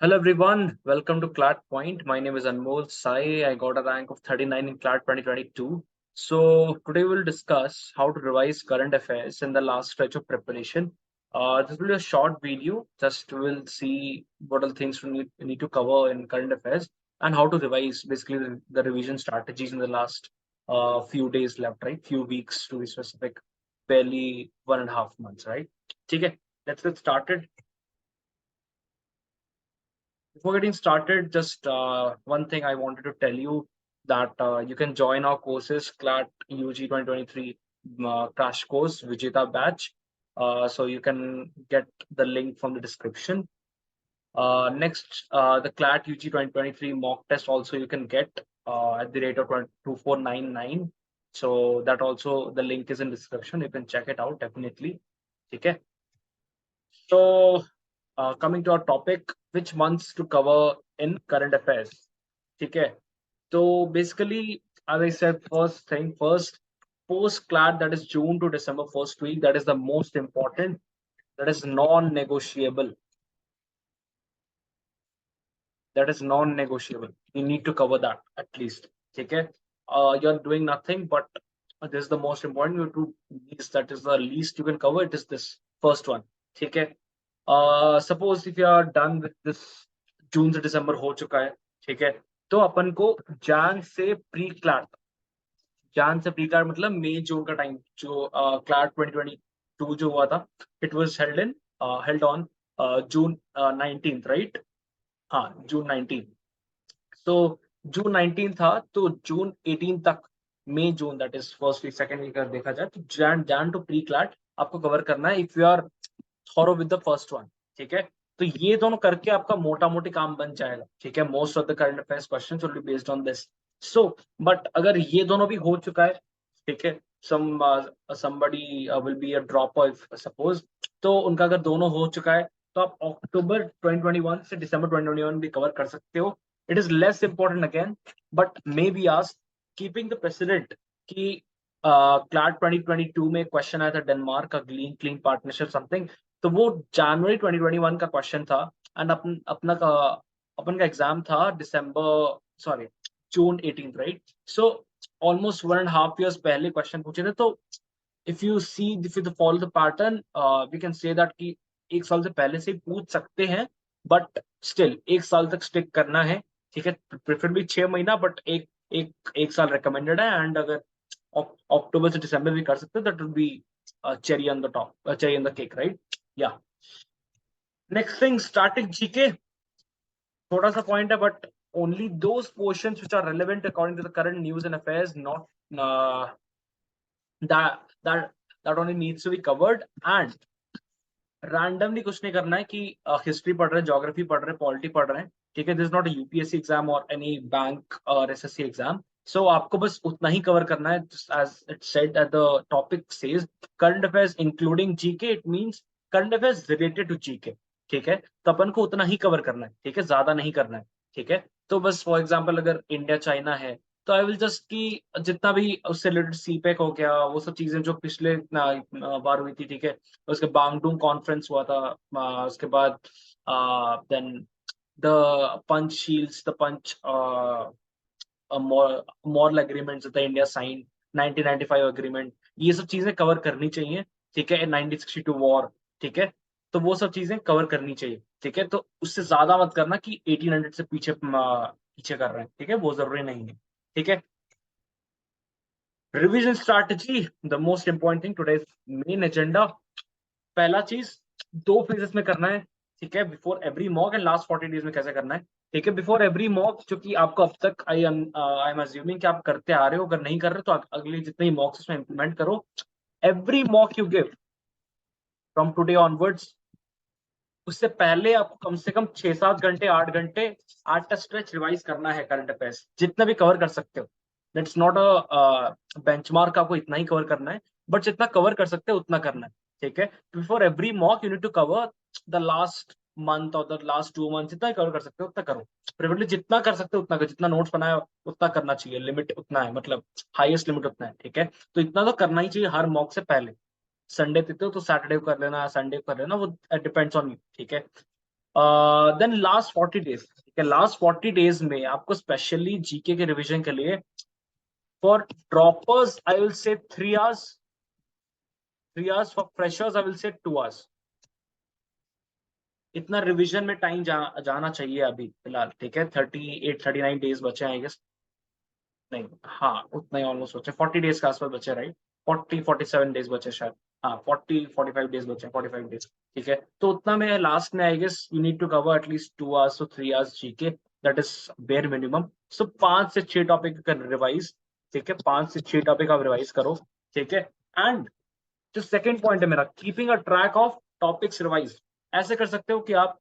Hello everyone, welcome to CLAT Point. My name is Anmol Sai. I got a rank of 39 in CLAT 2022. So today we'll discuss how to revise current affairs in the last stretch of preparation. This will be a short video. Just we'll see what are the things we need to cover in current affairs and how to revise basically the revision strategies in the last few days left, right? Few weeks to be specific, barely 1.5 months, right? Okay, let's get started. Before getting started, just one thing I wanted to tell you that you can join our courses, CLAT UG 2023 crash course, Vijeta batch. So you can get the link from the description. Next, the CLAT UG 2023 mock test also you can get at the rate of 2499. So that also the link is in description. You can check it out definitely. Okay. So coming to our topic, which months to cover in current affairs. Okay. So basically, as I said, first, post CLAT, that is June to December first week, that is the most important. That is non-negotiable. That is non-negotiable. You need to cover that at least. Okay. You're doing nothing, but this is the most important. You to least, that is the least you can cover. It is this first one. Okay. Suppose if you are done with this, जून से दिसंबर हो चुका है, ठीक है, तो अपन को जान से प्री क्लैट, जान से प्री क्लैट मतलब मई जून का टाइम जो क्लैट 2022 जो हुआ था, it was held on June 19th, right? हाँ, जून 19। तो जून 19 था, तो जून 18 तक, मई जून, that is first week second week अगर देखा जाए तो जैन जैन टू प्री क्लैट आपको कवर करना है if you are thorough with the first one. ठीक है, तो ये दोनों करके आपका मोटा मोटी काम बन जाएगा। ठीक है, most of the current affairs questions will be based on this. So but अगर ये दोनों भी हो चुका है, ठीक है, somebody will be a dropper if suppose, तो उनका अगर दोनों हो चुका है तो आप अक्टूबर 2021 से दिसंबर 2021 भी कवर कर सकते हो। It is less important again, but may be asked keeping the president कि क्लैट 2022 में क्वेश्चन आया था डेनमार्क का ग्रीन क्लीन पार्टनरशिप समथिंग, तो वो जनवरी 2021 का क्वेश्चन था। एंड अपन का एग्जाम था December, sorry, June 18th, right? So almost 1.5 years पहले क्वेश्चन पूछे थे। तो if you see, if you follow the pattern, we can say that कि 1 साल से पहले से ही पूछ सकते हैं, बट स्टिल 1 साल तक स्टिक करना है। ठीक है, प्रेफरेबली 6 महीना, बट एक साल रिकमेंडेड है। एंड अगर अक्टूबर से दिसंबर भी कर सकते हैं, that will B cherry on the top, cherry on the cake, right? Yeah. Next thing, static GK. थोड़ा सा पॉइंट है, but only those portions which are relevant according to the current news and affairs, not that only needs to be covered. And randomly कुछ नहीं करना है कि history पढ़ रहे हैं, ज्योग्राफी पढ़ रहे हैं, पॉलिटी पढ़ रहे हैं। ठीक है, this not a UPSC exam और एनी बैंक और एसएससी एग्जाम। सो आपको बस उतना ही कवर करना है, as it said at the topic says current affairs including GK. It means current affairs related to GK. ठीक है, तो अपन को उतना ही कवर करना है। ठीक है, ज्यादा नहीं करना है। ठीक है, तो बस फॉर एग्जाम्पल अगर इंडिया चाइना है, तो आई विल जस्ट की जितना भी उससे रिलेटेड सीपेक हो गया, वो सब चीजें जो पिछले बार हुई थी। ठीक है, उसके बांगडुंग कॉन्फ्रेंस हुआ था, उसके बाद देन द पंच शील्ड्स, द पंच मॉरल agreement the India sign, 1995 agreement, ये सब चीजें कवर करनी चाहिए। ठीक है, 1962 वॉर। ठीक है, तो वो सब चीजें कवर करनी चाहिए। ठीक है, तो उससे ज्यादा मत करना कि 1800 से पीछे पीछे कर रहे हैं। ठीक है, वो जरूरी नहीं है। ठीक है, revision strategy, the most important thing today, main agenda. पहला चीज, 2 फेजेस में करना है। ठीक है, before every mock and last 40 days में कैसे करना है। ठीक है, बिफोर एवरी मॉक, जो कि आपको अब तक आई एम अज्यूमिंग कि आप करते आ रहे हो, अगर नहीं कर रहे तो अगले जितने मॉक्स उसमें इंप्लीमेंट करो। Every mock you give from today onwards, उससे पहले आपको कम से कम 6-7 घंटे, 8 घंटे एट अ स्ट्रेच रिवाइज करना है करंट अफेयर्स, जितना भी कवर कर सकते हो। दैट्स नॉट अ बेंचमार्क, आपको इतना ही कवर करना है, बट जितना कवर कर सकते हो उतना करना है। ठीक है, before every mock you need to cover the last month और द लास्ट 2 मंथ, जितना कवर कर सकते हो उतना करो। प्रिफरेबली जितना कर सकते हो उतना करो, जितना नोट्स बनाया उतना करना चाहिए। लिमिट उतना है, मतलब हाईएस्ट लिमिट उतना है। ठीक है, तो इतना तो करना ही चाहिए हर मॉक से पहले। संडे देते हो तो सैटरडे को कर लेना, संडे को कर लेना, वो डिपेंड्स ऑन यू। ठीक है, देन लास्ट 40 डेज, ठीक है, लास्ट 40 डेज में आपको स्पेशली जीके के रिवीजन के लिए for droppers I will say 3 hours, 3 hours, for freshers I will say 2 hours। इतना रिवीजन में टाइम जाना चाहिए अभी फिलहाल, ठीक है। 38-39 डेज बचे हैं आई गेस, नहीं हाँ उतना ही ऑलमोस्ट बचे, 40 डेज के आसपास बचे, राइट, 40-47 डेज बचे शायद, हाँ 40-45 डेज बचे, 45 डेज, ठीक है। तो उतना में लास्ट में I guess you need to cover at least 2 hours to 3 hours GK, that is bare minimum. So 5 से 6 टॉपिक का रिवाइज, ठीक है, 5 से 6 टॉपिक आप रिवाइज करो, ठीक है। एंड जो सेकेंड पॉइंट है मेरा, keeping a track of topics revise. ऐसे कर सकते हो कि आप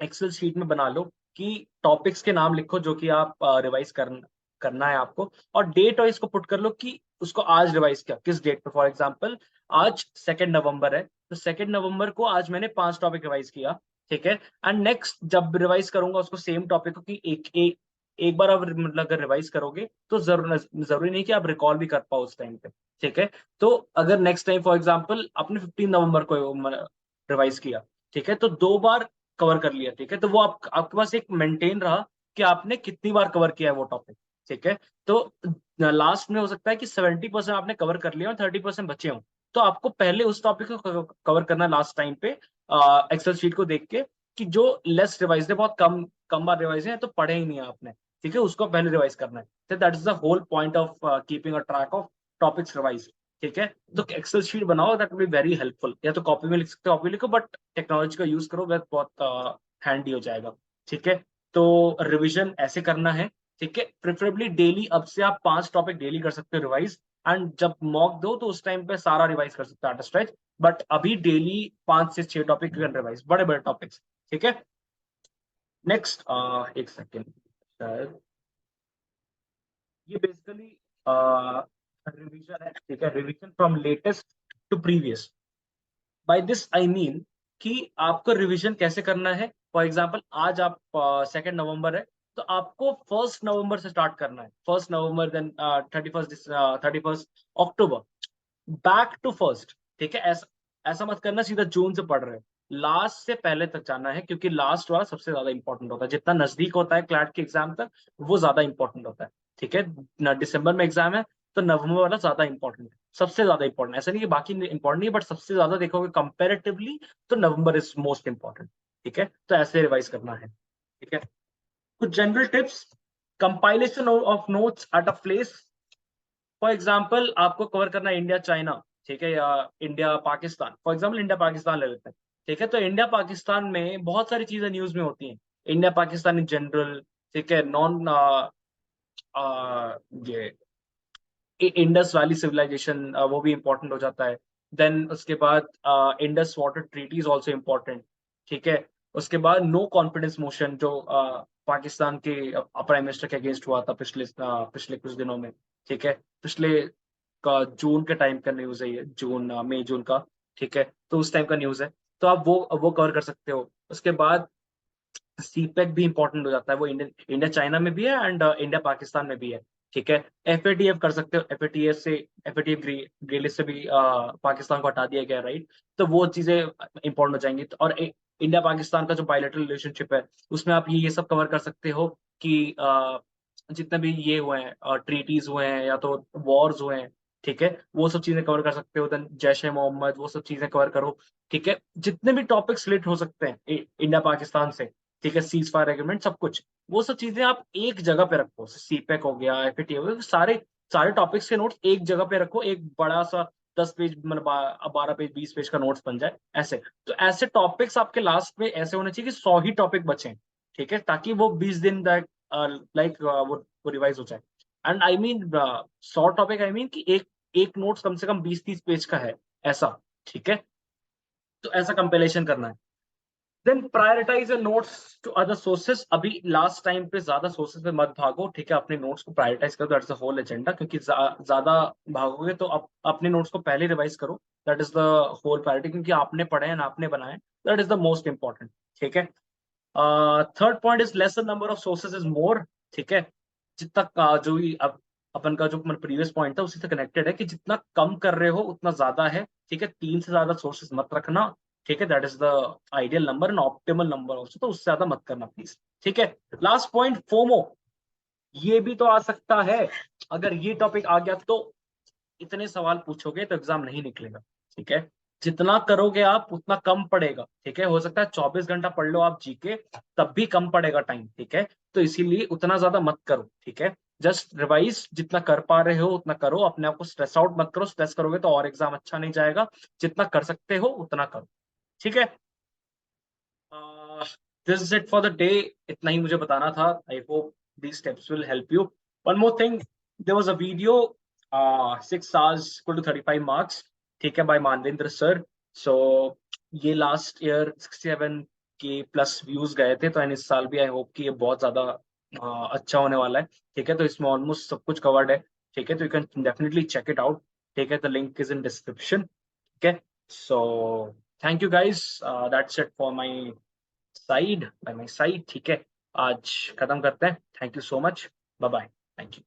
एक्सेल शीट में बना लो कि टॉपिक्स के नाम लिखो जो कि आप रिवाइज करना है आपको, और डेट वाइज को पुट कर लो कि उसको आज रिवाइज किया किस डेट पे। फॉर एग्जांपल आज 2 नवंबर है, तो 2 नवंबर को आज मैंने 5 टॉपिक रिवाइज किया, ठीक है। एंड नेक्स्ट जब रिवाइज करूंगा उसको सेम टॉपिक को कि एक बार आप मतलब अगर रिवाइज करोगे तो जरूरी नहीं कि आप रिकॉल भी कर पाओ उस टाइम पे, ठीक है। तो अगर नेक्स्ट टाइम फॉर एग्जाम्पल आपने 15 नवंबर को रिवाइज किया, ठीक है, तो 2 बार कवर कर लिया, ठीक है, तो वो आपके पास एक मेंटेन रहा कि आपने कितनी बार कवर किया है वो टॉपिक, ठीक है। तो लास्ट में हो सकता है कि 70% आपने कवर कर लिया और 30% बचे हो, तो आपको पहले उस टॉपिक को कवर करना लास्ट टाइम पे एक्सेल शीट को देख के, कि जो लेस रिवाइज है, बहुत कम कम बार रिवाइज है तो पढ़े ही नहीं है आपने, ठीक है, उसको पहले रिवाइज करना है। तो that is the whole point of keeping a track of topics revise, ठीक है। तो एक्सेल शीट बनाओ, that will be very helpful. या तो कॉपी में लिख सकते हो, कॉपी लिखो, बट टेक्नोलॉजी का यूज करो, वह बहुत हैंडी हो जाएगा, ठीक है। तो रिवीजन ऐसे करना है, ठीक है, प्रेफरेबली डेली। अब से आप 5 टॉपिक डेली कर सकते हो रिवाइज, एंड जब मॉक दो तो उस टाइम पे सारा रिवाइज कर सकते हो एट स्ट्रेच, बट अभी डेली 5 से 6 टॉपिक रिवाइज, बड़े बड़े टॉपिक्स, ठीक है। नेक्स्ट एक सेकेंड, शायद ये बेसिकली रिवीजन है, ठीक है, revision from latest to previous. By this I mean कि आपको रिवीजन कैसे करना है। फॉर एग्जाम्पल आज आप 2 नवंबर है, तो आपको 1 नवंबर से स्टार्ट करना है, 1 November, then 31 October, back to first, ठीक है। ऐसा ऐसा मत करना सीधा जून से पढ़ रहे हो, लास्ट से पहले तक जाना है, क्योंकि लास्ट वाला सबसे ज्यादा इंपॉर्टेंट होता है। जितना नजदीक होता है क्लैट के एग्जाम तक, वो ज्यादा इंपॉर्टेंट होता है, ठीक है। दिसंबर में एग्जाम है तो नवंबर वाला ज्यादा इंपॉर्टेंट है, सबसे ज्यादा इंपॉर्टेंट। ऐसा नहीं कि बाकी इंपॉर्टेंट नहीं है, बट सबसे ज्यादा देखोगे कंपेरेटिवली तो नवंबर इज मोस्ट इंपॉर्टेंट, ठीक है। तो ऐसे रिवाइज करना है, ठीक है। कुछ general tips, compilation of notes at a place. For example आपको कवर करना है इंडिया चाइना, ठीक है, या India Pakistan. For example India Pakistan ले लेते हैं, ठीक है। तो इंडिया पाकिस्तान में बहुत सारी चीजें न्यूज में होती हैं, इंडिया पाकिस्तान इन जनरल, ठीक है, नॉन ये इंडस वैली सिविलाइजेशन, वो भी इंपॉर्टेंट हो जाता है। देन उसके बाद Indus water treaty is also important, ठीक है। उसके बाद नो कॉन्फिडेंस मोशन जो पाकिस्तान के प्राइम मिनिस्टर के अगेंस्ट हुआ था पिछले कुछ दिनों में, ठीक है, पिछले का जून के टाइम का न्यूज है ये, जून मई जून का, ठीक है। तो उस टाइम का न्यूज है, तो आप वो कवर कर सकते हो। उसके बाद सीपेक भी इंपॉर्टेंट हो जाता है, वो इंडिया चाइना में भी है एंड इंडिया पाकिस्तान में भी है, ठीक है। एफएटीएफ कर सकते हो, एफएटीएफ ग्रे लिस्ट से भी पाकिस्तान को हटा दिया गया, राइट। तो वो चीजें इंपॉर्टेंट हो जाएंगी। और इंडिया पाकिस्तान का जो बायलैटरल रिलेशनशिप है, उसमें आप ये सब कवर कर सकते हो कि जितने भी ये हुए हैं ट्रीटीज हुए हैं या तो वॉर्स हुए हैं, ठीक है, वो सब चीजें कवर कर सकते हो। देन जैश ए मोहम्मद, वो सब चीजें कवर करो, ठीक है। जितने भी टॉपिक रिलेट हो सकते हैं इंडिया पाकिस्तान से, ठीक है, सीज फायर एग्रीमेंट, सब कुछ, वो सब चीजें आप एक जगह पे रखो। सीपेक हो गया, एफएटी हो गया, सारे सारे टॉपिक्स के नोट्स एक जगह पे रखो, एक बड़ा सा 10 पेज मतलब 12 पेज 20 पेज का नोट्स बन जाए ऐसे। तो ऐसे टॉपिक्स आपके लास्ट में ऐसे होने चाहिए कि 100 ही टॉपिक बचे, ठीक है, ताकि वो 20 दिन तक लाइक वो रिवाइज हो जाए। And I mean 100 topic, I mean कि एक एक नोट्स कम से कम 20-30 पेज का है ऐसा, ठीक है। तो ऐसा कंपेलेशन करना है। Then prioritise your notes to other sources. अभी लास्ट टाइम पे ज्यादा सोर्सेस पे मत भागो, ठीक है, अपने नोट्स को प्रायोरिटाइज करो, दैट्स द होल एजेंडा। क्योंकि ज्यादा भागोगे तो अपने नोट्स को पहले रिवाइज करो, that is the whole priority, क्योंकि आपने पढ़े हैं ना, आपने बनाए, that is the most important, ठीक है। Third point is lesson number of sources is more, ठीक है। जितना जो भी अब अपन का जो प्रीवियस पॉइंट था उसी से कनेक्टेड है कि जितना कम कर रहे हो उतना ज्यादा है, ठीक है। 3 से ज्यादा सोर्सेज मत रखना, ठीक है, that is the ideal number and optimal number also, तो उससे ज्यादा मत करना प्लीज। ठीक है, लास्ट पॉइंट फोमो, ये भी तो आ सकता है। अगर ये टॉपिक आ गया तो इतने सवाल पूछोगे तो एग्जाम नहीं निकलेगा। ठीक है, जितना करोगे आप उतना कम पड़ेगा। ठीक है, हो सकता है 24 घंटा पढ़ लो आप जीके, तब भी कम पड़ेगा टाइम। ठीक है, तो इसीलिए उतना ज्यादा मत करो। ठीक है, जस्ट रिवाइज, जितना कर पा रहे हो उतना करो, अपने आप को स्ट्रेस आउट मत करो, स्ट्रेस करोगे तो और एग्जाम अच्छा नहीं जाएगा। जितना कर सकते हो उतना करो। ठीक है, this is it for the day. इतना ही मुझे बताना था। I hope these steps will help you. One more thing, there was a video, 6 hours equal to 35 marks, ठीक है, by मानवेंद्र सर। सो ये लास्ट ईयर 67 के प्लस व्यूज गए थे, तो एंड इस साल भी आई होप कि ये बहुत ज्यादा अच्छा होने वाला है। ठीक है, तो इसमें ऑलमोस्ट सब कुछ कवर्ड है। ठीक है, तो you can definitely check it out. ठीक है, the link is in description. ठीक है, so thank you guys, that's it for my side, bye my side. ठीक है, आज खत्म करते हैं। Thank you so much, bye bye, thank you.